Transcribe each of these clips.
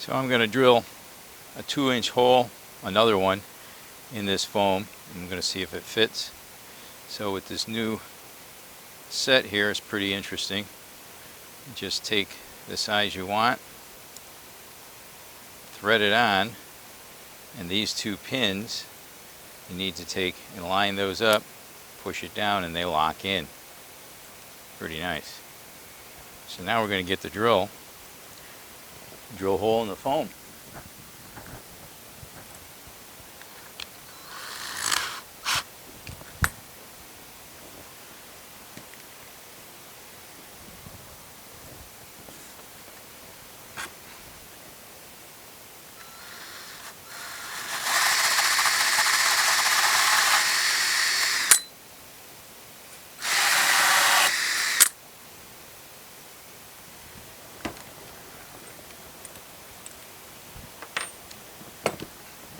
So I'm going to drill a 2-inch hole, another one, in this foam. I'm going to see if it fits. So with this new set here, it's pretty interesting. Just take the size you want, thread it on, and these two pins, you need to take and line those up, push it down, and they lock in. Pretty nice. So now we're going to get the drill a hole in the foam.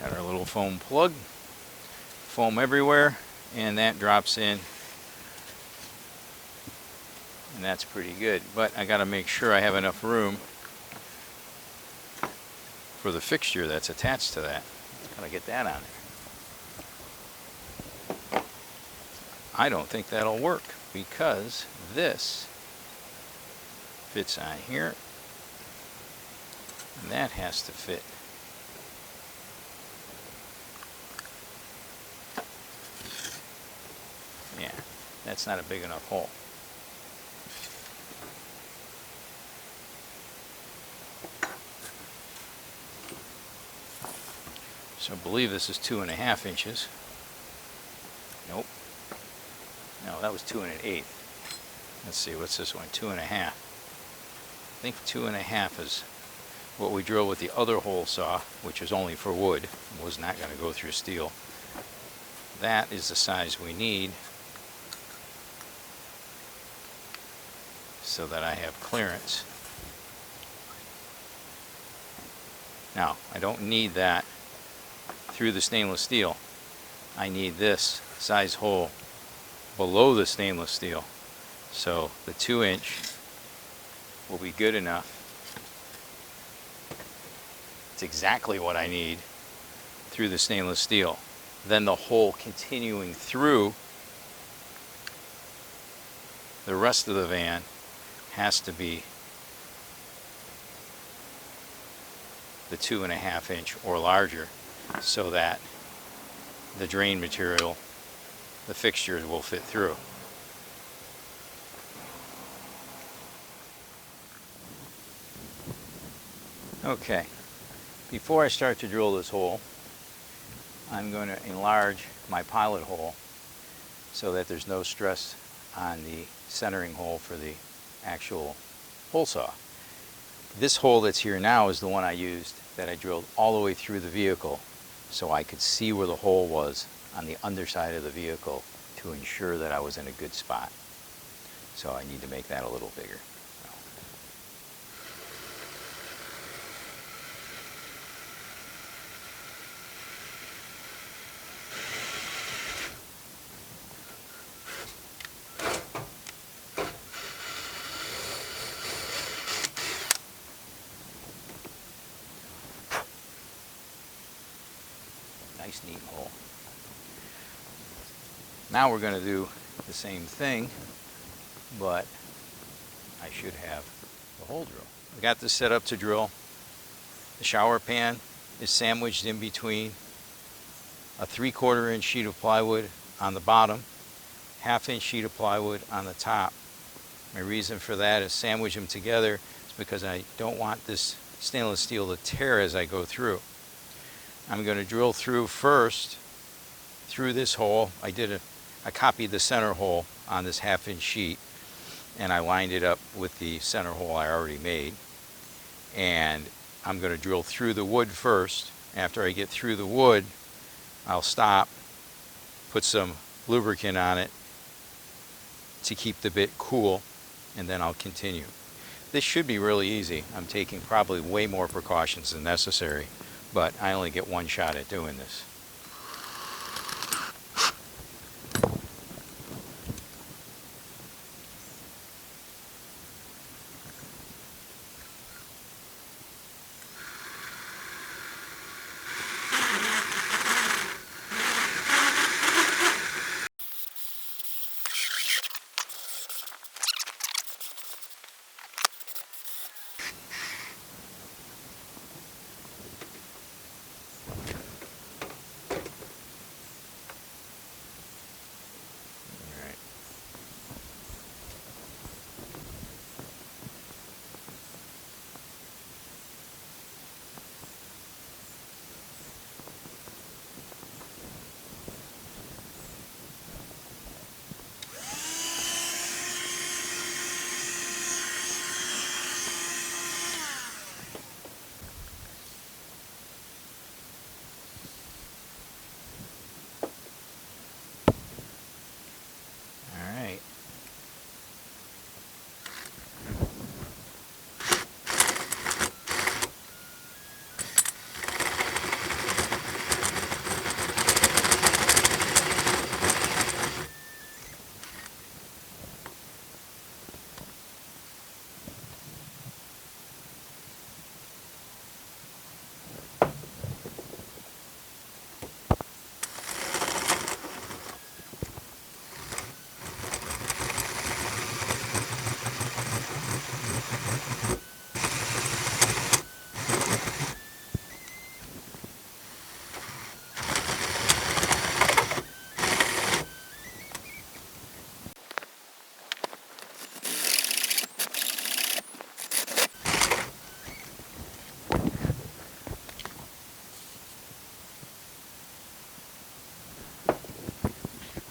Got our little foam plug, foam everywhere, and that drops in, and that's pretty good. But I got to make sure I have enough room for the fixture that's attached to that. Gotta get that on there. I don't think that'll work because this fits on here, and that has to fit. Yeah, that's not a big enough hole. So I believe this is 2.5 inches. Nope. No, that was 2 1/8. Let's see, what's this one? 2.5. I think 2.5 is what we drilled with the other hole saw, which is only for wood. It was not going to go through steel. That is the size we need so that I have clearance. Now, I don't need that through the stainless steel. I need this size hole below the stainless steel. So the 2-inch will be good enough. It's exactly what I need through the stainless steel. Then the hole continuing through the rest of the van has to be the 2.5 inch or larger, so that the drain material, the fixtures, will fit through. Okay, before I start to drill this hole, I'm going to enlarge my pilot hole so that there's no stress on the centering hole for the actual hole saw. This hole that's here now is the one I used that I drilled all the way through the vehicle so I could see where the hole was on the underside of the vehicle to ensure that I was in a good spot. So I need to make that a little bigger. Nice neat hole. Now we're going to do the same thing, but I should have the hole drill. I got this set up to drill. The shower pan is sandwiched in between a 3/4 inch sheet of plywood on the bottom, 1/2 inch sheet of plywood on the top. My reason for that is sandwich them together is because I don't want this stainless steel to tear as I go through. I'm going to drill through first through this hole. I copied the center hole on this 1/2 inch sheet, and I lined it up with the center hole I already made. And I'm going to drill through the wood first. After I get through the wood, I'll stop, put some lubricant on it to keep the bit cool, and then I'll continue. This should be really easy. I'm taking probably way more precautions than necessary, but I only get one shot at doing this.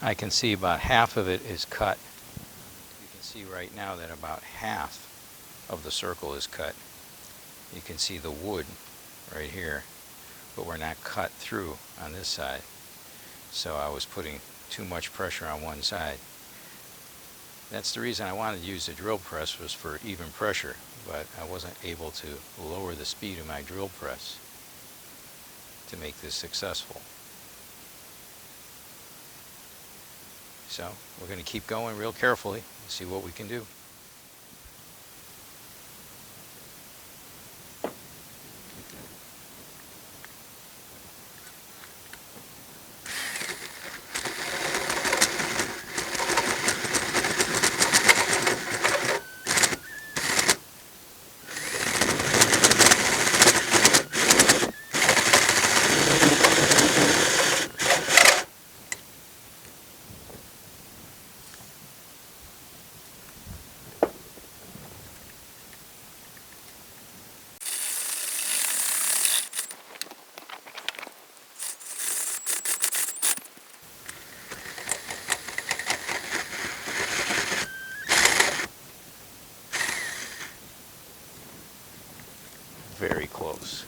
I can see about half of it is cut. You can see right now that about half of the circle is cut. You can see the wood right here, but we're not cut through on this side. So I was putting too much pressure on one side. That's the reason I wanted to use the drill press, was for even pressure, but I wasn't able to lower the speed of my drill press to make this successful. So we're going to keep going real carefully and see what we can do. Very close.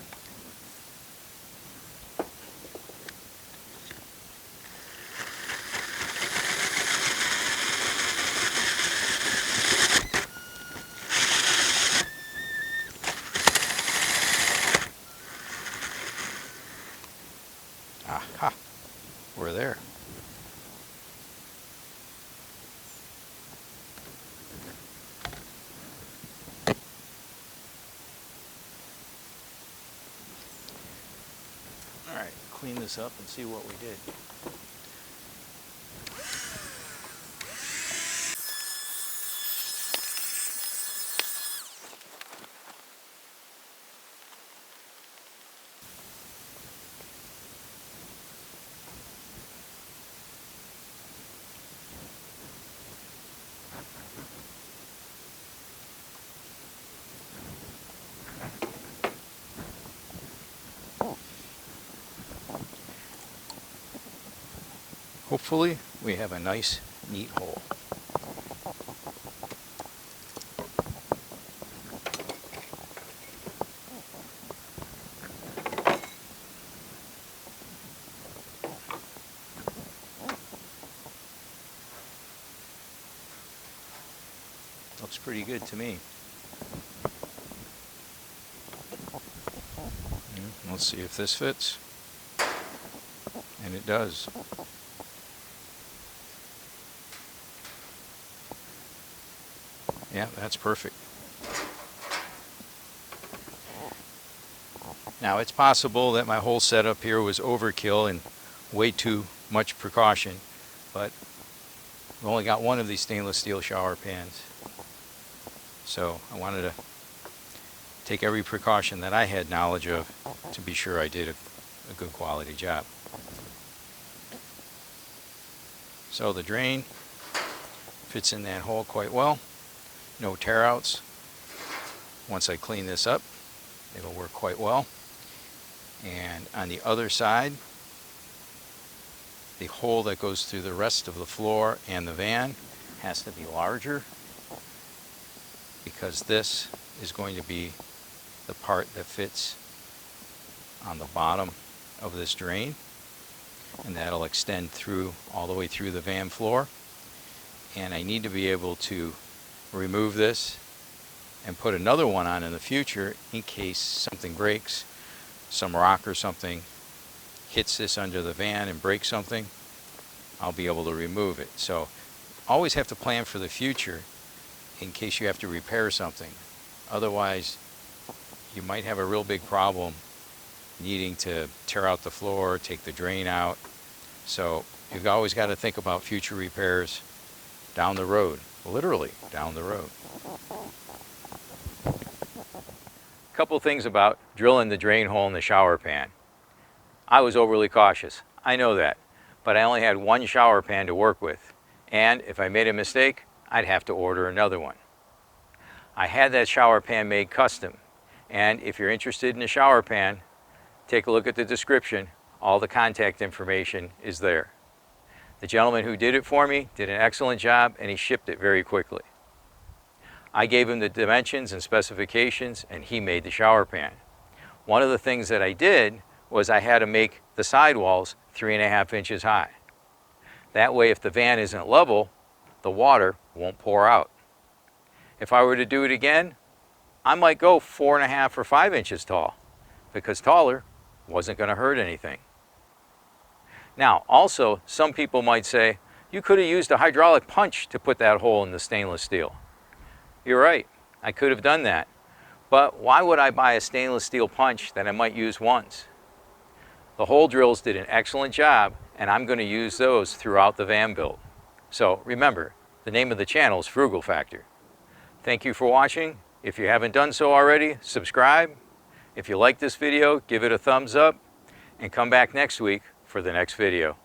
Aha, we're there. All right, clean this up and see what we did. Hopefully we have a nice, neat hole. Looks pretty good to me. Let's see if this fits. And it does. Yeah, that's perfect. Now it's possible that my whole setup here was overkill and way too much precaution, but I've only got one of these stainless steel shower pans. So I wanted to take every precaution that I had knowledge of to be sure I did a good quality job. So the drain fits in that hole quite well. No tear outs. Once I clean this up, it'll work quite well. And on the other side, the hole that goes through the rest of the floor and the van has to be larger, because this is going to be the part that fits on the bottom of this drain, and that'll extend through all the way through the van floor. And I need to be able to remove this and put another one on in the future in case something breaks, some rock or something hits this under the van and breaks something. I'll be able to remove it. So always have to plan for the future in case you have to repair something. Otherwise, you might have a real big problem needing to tear out the floor, take the drain out. So you've always got to think about future repairs down the road, literally down the road. A couple things about drilling the drain hole in the shower pan. I was overly cautious, I know that, but I only had one shower pan to work with, and if I made a mistake, I'd have to order another one. I had that shower pan made custom, and if you're interested in a shower pan, take a look at the description. All the contact information is there. The gentleman who did it for me did an excellent job, and he shipped it very quickly. I gave him the dimensions and specifications, and he made the shower pan. One of the things that I did was I had to make the sidewalls 3.5 inches high. That way, if the van isn't level, the water won't pour out. If I were to do it again, I might go 4.5 or 5 inches tall, because taller wasn't going to hurt anything. Now, also, some people might say, you could have used a hydraulic punch to put that hole in the stainless steel. You're right, I could have done that. But why would I buy a stainless steel punch that I might use once? The hole drills did an excellent job, and I'm going to use those throughout the van build. So remember, the name of the channel is Frugal Factor. Thank you for watching. If you haven't done so already, subscribe. If you like this video, give it a thumbs up, and come back next week for the next video.